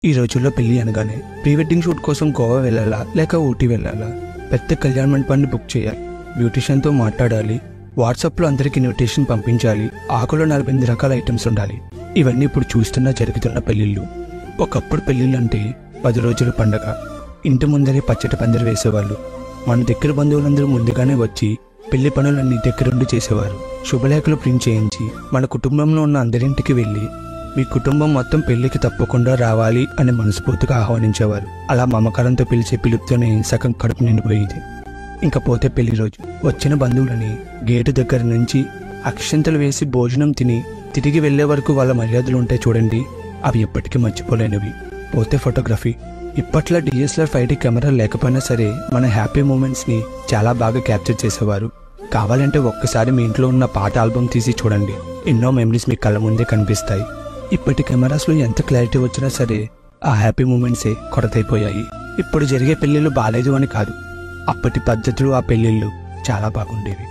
ఈ రోజుల్లో పెళ్లి అనగానే ప్రీ వెడ్డింగ్ షూట్ కోసం గోవా వెళ్ళాలా లేక ఊటీ వెళ్ళాలా, పెద్ద కళ్యాణ మండపాన్ని బుక్ చేయాలి, బ్యూటిషియన్తో మాట్లాడాలి, వాట్సాప్లో అందరికి ఇన్విటేషన్ పంపించాలి, ఆకులో 48 రకాల ఐటమ్స్ ఉండాలి. ఇవన్నీ ఇప్పుడు చూస్తున్నా జరుగుతున్న పెళ్లిళ్ళు. ఒకప్పుడు పెళ్లిళ్ళంటే 10 రోజుల పండగ. ఇంటి ముందరే పచ్చటి పందిరి వేసేవాళ్ళు. మన దగ్గర బంధువులందరూ ముందుగానే వచ్చి పెళ్లి పనులన్నీ దగ్గరుండి చేసేవారు. శుభలేఖలు ప్రింట్ చేయించి మన కుటుంబంలో ఉన్న అందరింటికి వెళ్ళి మీ కుటుంబం మొత్తం పెళ్లికి తప్పకుండా రావాలి అని మనస్ఫూర్తిగా ఆహ్వానించేవారు. అలా మమకారంతో పిలిచే పిలుపుతోనే సగం కడుపు నిండిపోయేది. ఇంకపోతే పెళ్లి రోజు వచ్చిన బంధువులని గేటు దగ్గర నుంచి అక్షంతలు వేసి భోజనం తిని తిరిగి వెళ్లే వరకు వాళ్ళ మర్యాదలు ఉంటాయి చూడండి, అవి ఎప్పటికీ మర్చిపోలేనివి. పోతే ఫోటోగ్రఫీ. ఇప్పట్లో DSLR 5D కెమెరా లేకపోయినా సరే మన హ్యాపీ మూమెంట్స్ని చాలా బాగా క్యాప్చర్ చేసేవారు. కావాలంటే ఒక్కసారి మీ ఇంట్లో ఉన్న పాత ఆల్బమ్ తీసి చూడండి, ఎన్నో మెమరీస్ మీ కళ్ళ ముందే కనిపిస్తాయి. ఇప్పటి కెమెరాస్లో ఎంత క్లారిటీ వచ్చినా సరే ఆ హ్యాపీ మూమెంట్సే కొరతైపోయాయి. ఇప్పుడు జరిగే పెళ్ళిళ్ళు బాలేదు అని కాదు, అప్పటి పద్ధతులు ఆ పెళ్ళిళ్ళు చాలా బాగుండేవి.